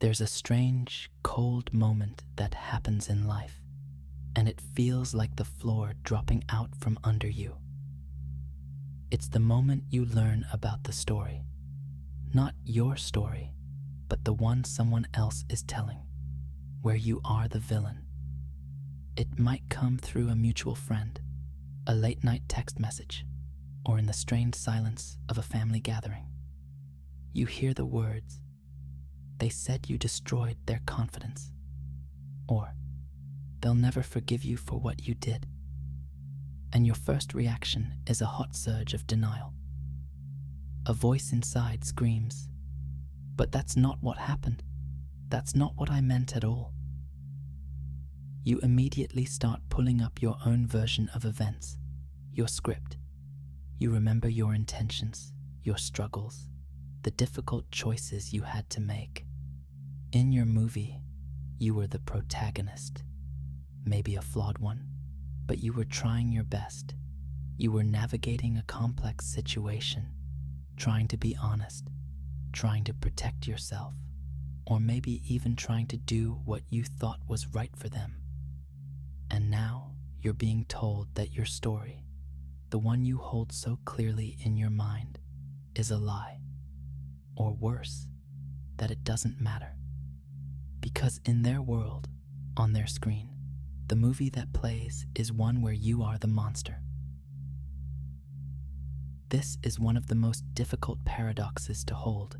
There's a strange, cold moment that happens in life, and it feels like the floor dropping out from under you. It's the moment you learn about the story. Not your story, but the one someone else is telling, where you are the villain. It might come through a mutual friend, a late-night text message, or in the strained silence of a family gathering. You hear the words, "They said you destroyed their confidence," or "They'll never forgive you for what you did." And your first reaction is a hot surge of denial. A voice inside screams, "But that's not what happened. That's not what I meant at all." You immediately start pulling up your own version of events, your script. You remember your intentions, your struggles, the difficult choices you had to make. In your movie, you were the protagonist, maybe a flawed one, but you were trying your best. You were navigating a complex situation, trying to be honest, trying to protect yourself, or maybe even trying to do what you thought was right for them. And now you're being told that your story, the one you hold so clearly in your mind, is a lie. Or worse, that it doesn't matter. Because in their world, on their screen, the movie that plays is one where you are the monster. This is one of the most difficult paradoxes to hold.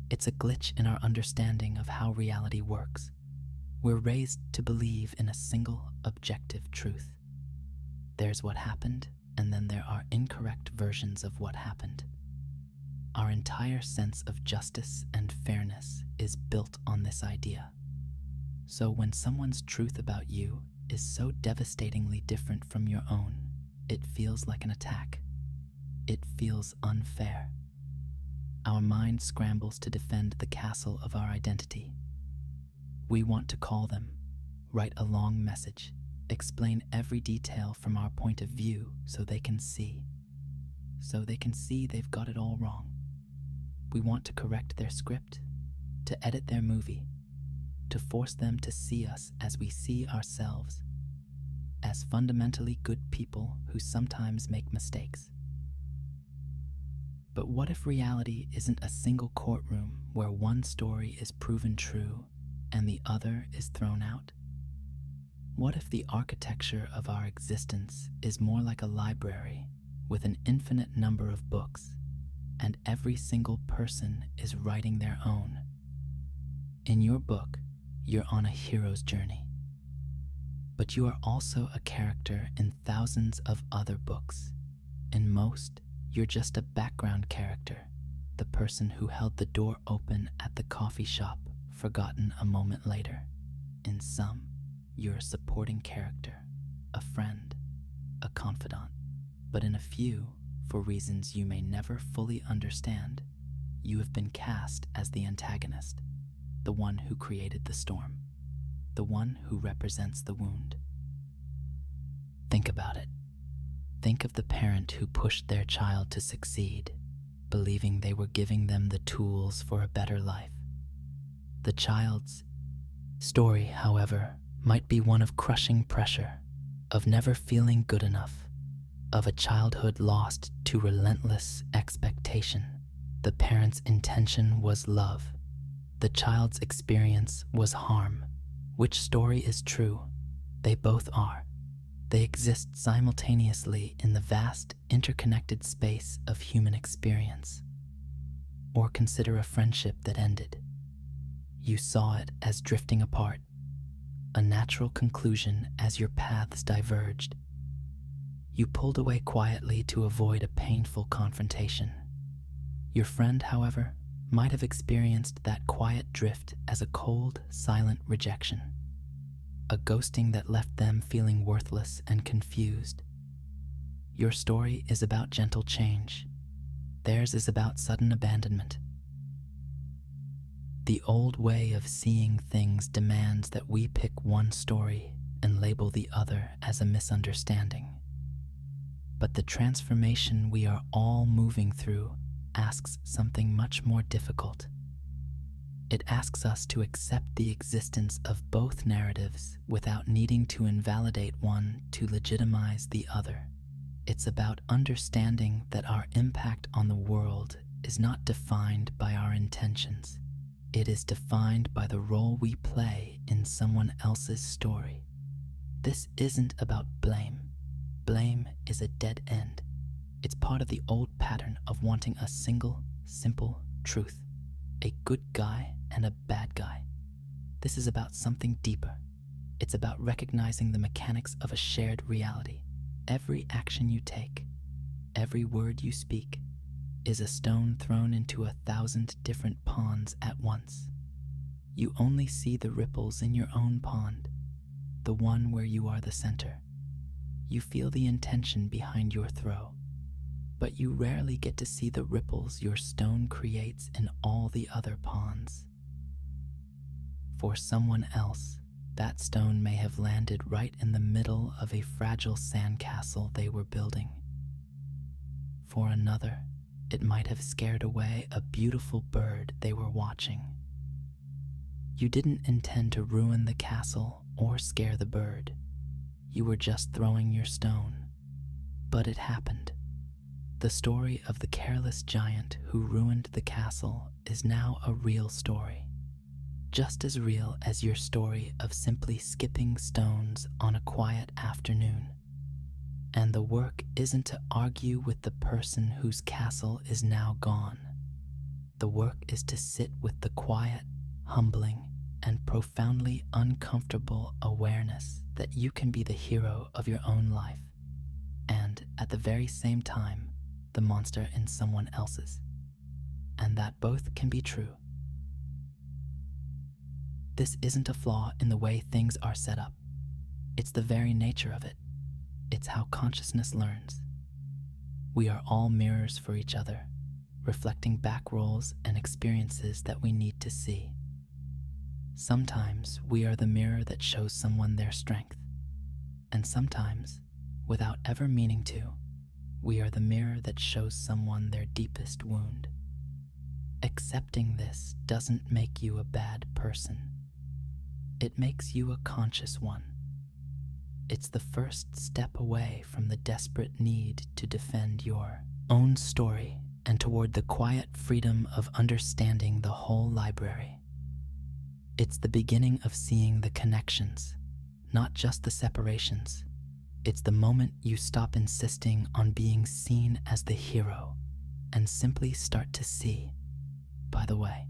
It's a glitch in our understanding of how reality works. We're raised to believe in a single objective truth. There's what happened, and then there are incorrect versions of what happened. Our entire sense of justice and fairness is built on this idea. So when someone's truth about you is so devastatingly different from your own, it feels like an attack. It feels unfair. Our mind scrambles to defend the castle of our identity. We want to call them, write a long message, explain every detail from our point of view so they can see they've got it all wrong. We want to correct their script, to edit their movie, to force them to see us as we see ourselves, as fundamentally good people who sometimes make mistakes. But what if reality isn't a single courtroom where one story is proven true and the other is thrown out? What if the architecture of our existence is more like a library with an infinite number of books, and every single person is writing their own? In your book, you're on a hero's journey, but you are also a character in thousands of other books. In most, you're just a background character, the person who held the door open at the coffee shop, forgotten a moment later. In some, you're a supporting character, a friend, a confidant. But in a few, for reasons you may never fully understand, you have been cast as the antagonist, the one who created the storm, the one who represents the wound. Think about it. Think of the parent who pushed their child to succeed, believing they were giving them the tools for a better life. The child's story, however, might be one of crushing pressure, of never feeling good enough, of a childhood lost to relentless expectation. The parent's intention was love. The child's experience was harm. Which story is true? They both are. They exist simultaneously in the vast, interconnected space of human experience. Or consider a friendship that ended. You saw it as drifting apart, a natural conclusion as your paths diverged. You pulled away quietly to avoid a painful confrontation. Your friend, however, might have experienced that quiet drift as a cold, silent rejection, a ghosting that left them feeling worthless and confused. Your story is about gentle change. Theirs is about sudden abandonment. The old way of seeing things demands that we pick one story and label the other as a misunderstanding. But the transformation we are all moving through asks something much more difficult. It asks us to accept the existence of both narratives without needing to invalidate one to legitimize the other. It's about understanding that our impact on the world is not defined by our intentions. It is defined by the role we play in someone else's story. This isn't about blame. Blame is a dead end. It's part of the old pattern of wanting a single, simple truth. A good guy and a bad guy. This is about something deeper. It's about recognizing the mechanics of a shared reality. Every action you take, every word you speak, is a stone thrown into 1,000 different ponds at once. You only see the ripples in your own pond, the one where you are the center. You feel the intention behind your throw, but you rarely get to see the ripples your stone creates in all the other ponds. For someone else, that stone may have landed right in the middle of a fragile sandcastle they were building. For another, it might have scared away a beautiful bird they were watching. You didn't intend to ruin the castle or scare the bird. You were just throwing your stone. But it happened. The story of the careless giant who ruined the castle is now a real story. Just as real as your story of simply skipping stones on a quiet afternoon. And the work isn't to argue with the person whose castle is now gone. The work is to sit with the quiet, humbling, and profoundly uncomfortable awareness that you can be the hero of your own life, and at the very same time, the monster in someone else's, and that both can be true. This isn't a flaw in the way things are set up. It's the very nature of it. It's how consciousness learns. We are all mirrors for each other, reflecting back roles and experiences that we need to see. Sometimes we are the mirror that shows someone their strength, and sometimes, without ever meaning to, we are the mirror that shows someone their deepest wound. Accepting this doesn't make you a bad person. It makes you a conscious one. It's the first step away from the desperate need to defend your own story and toward the quiet freedom of understanding the whole library. It's the beginning of seeing the connections, not just the separations. It's the moment you stop insisting on being seen as the hero and simply start to see. By the way,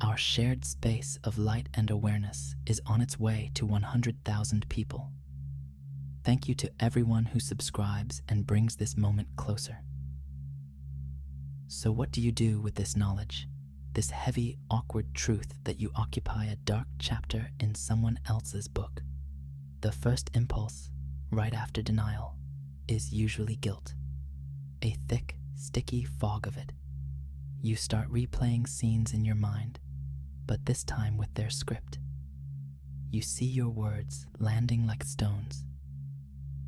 our shared space of light and awareness is on its way to 100,000 people. Thank you to everyone who subscribes and brings this moment closer. So what do you do with this knowledge? This heavy, awkward truth that you occupy a dark chapter in someone else's book? The first impulse, right after denial, is usually guilt. A thick, sticky fog of it. You start replaying scenes in your mind, but this time with their script. You see your words landing like stones.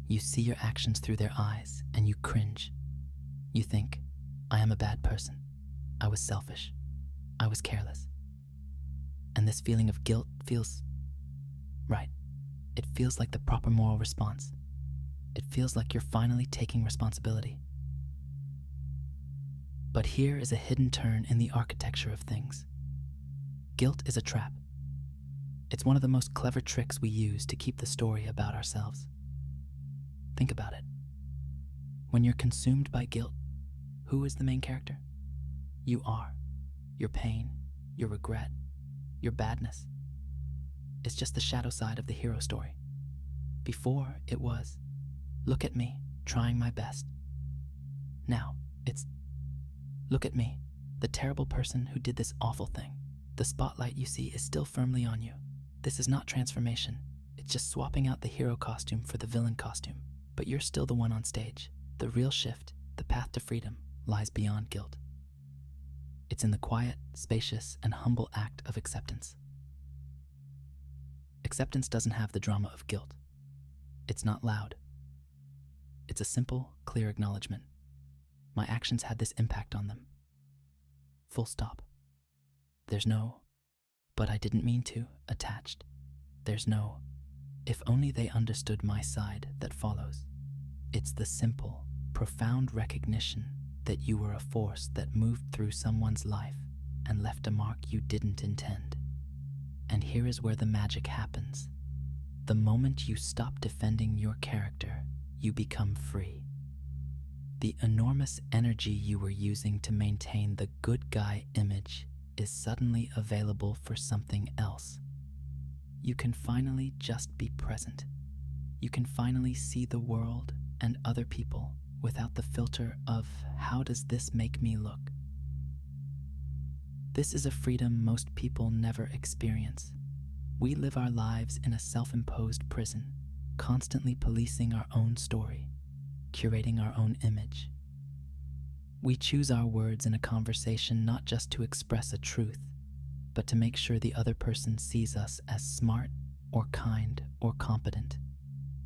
You see your actions through their eyes, and you cringe. You think, I am a bad person. I was selfish. I was careless. And this feeling of guilt feels right. It feels like the proper moral response. It feels like you're finally taking responsibility. But here is a hidden turn in the architecture of things. Guilt is a trap. It's one of the most clever tricks we use to keep the story about ourselves. Think about it. When you're consumed by guilt, who is the main character? You are. Your pain, your regret, your badness. It's just the shadow side of the hero story. Before, it was, look at me, trying my best. Now, it's, look at me, the terrible person who did this awful thing. The spotlight you see is still firmly on you. This is not transformation. It's just swapping out the hero costume for the villain costume. But you're still the one on stage. The real shift, the path to freedom, lies beyond guilt. It's in the quiet, spacious, and humble act of acceptance. Acceptance doesn't have the drama of guilt. It's not loud. It's a simple, clear acknowledgement. My actions had this impact on them. Full stop. There's no, but I didn't mean to, attached. There's no, if only they understood my side that follows. It's the simple, profound recognition that you were a force that moved through someone's life and left a mark you didn't intend. And here is where the magic happens. The moment you stop defending your character, you become free. The enormous energy you were using to maintain the good guy image is suddenly available for something else. You can finally just be present. You can finally see the world and other people without the filter of, how does this make me look? This is a freedom most people never experience. We live our lives in a self-imposed prison, constantly policing our own story, curating our own image. We choose our words in a conversation not just to express a truth, but to make sure the other person sees us as smart or kind or competent.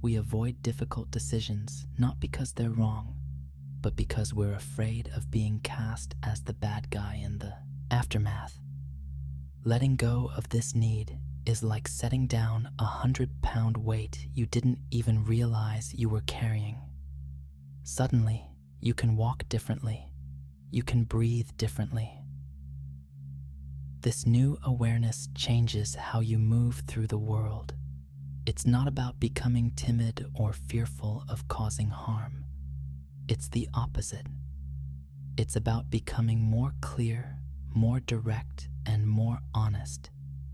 We avoid difficult decisions not because they're wrong, but because we're afraid of being cast as the bad guy in the aftermath. Letting go of this need is like setting down 100-pound weight you didn't even realize you were carrying. Suddenly, you can walk differently. You can breathe differently. This new awareness changes how you move through the world. It's not about becoming timid or fearful of causing harm. It's the opposite. It's about becoming more clear, more direct, and more honest,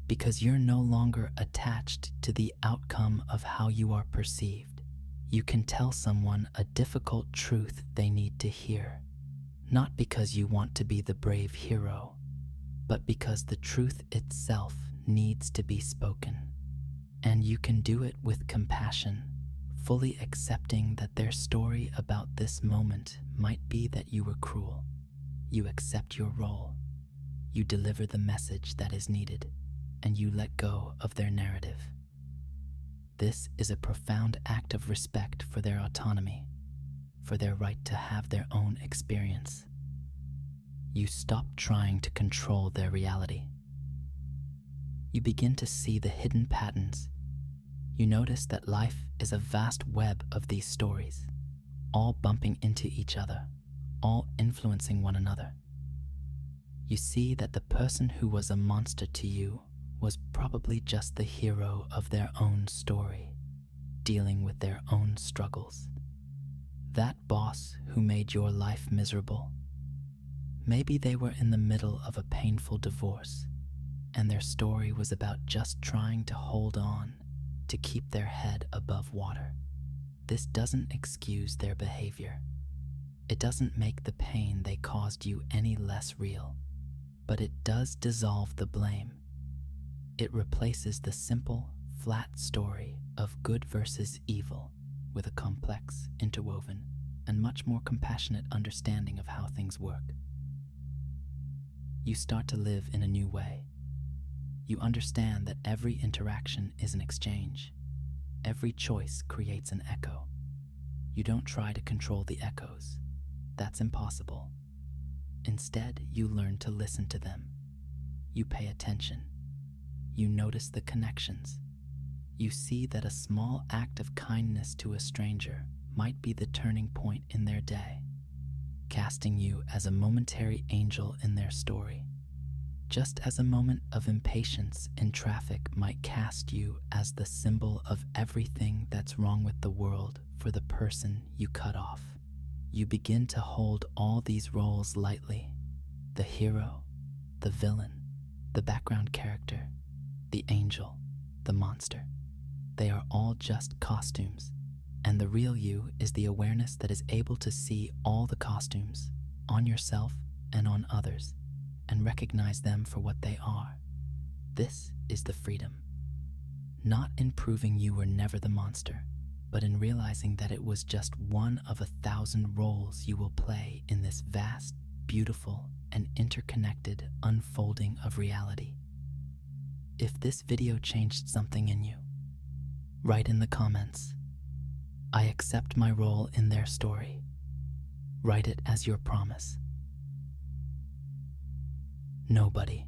because you're no longer attached to the outcome of how you are perceived. You can tell someone a difficult truth they need to hear, not because you want to be the brave hero, but because the truth itself needs to be spoken. And you can do it with compassion, fully accepting that their story about this moment might be that you were cruel. You accept your role. You deliver the message that is needed, and you let go of their narrative. This is a profound act of respect for their autonomy, for their right to have their own experience. You stop trying to control their reality. You begin to see the hidden patterns. You notice that life is a vast web of these stories, all bumping into each other, all influencing one another. You see that the person who was a monster to you was probably just the hero of their own story, dealing with their own struggles. That boss who made your life miserable, maybe they were in the middle of a painful divorce, and their story was about just trying to hold on, to keep their head above water. This doesn't excuse their behavior. It doesn't make the pain they caused you any less real, but it does dissolve the blame. It replaces the simple, flat story of good versus evil with a complex, interwoven, and much more compassionate understanding of how things work. You start to live in a new way. You understand that every interaction is an exchange. Every choice creates an echo. You don't try to control the echoes. That's impossible. Instead, you learn to listen to them. You pay attention. You notice the connections. You see that a small act of kindness to a stranger might be the turning point in their day, casting you as a momentary angel in their story. Just as a moment of impatience in traffic might cast you as the symbol of everything that's wrong with the world for the person you cut off. You begin to hold all these roles lightly: the hero, the villain, the background character, the angel, the monster. They are all just costumes, and the real you is the awareness that is able to see all the costumes on yourself and on others, and recognize them for what they are. This is the freedom. Not in proving you were never the monster, but in realizing that it was just one of 1,000 roles you will play in this vast, beautiful, and interconnected unfolding of reality. If this video changed something in you, write in the comments, "I accept my role in their story." Write it as your promise. Nobody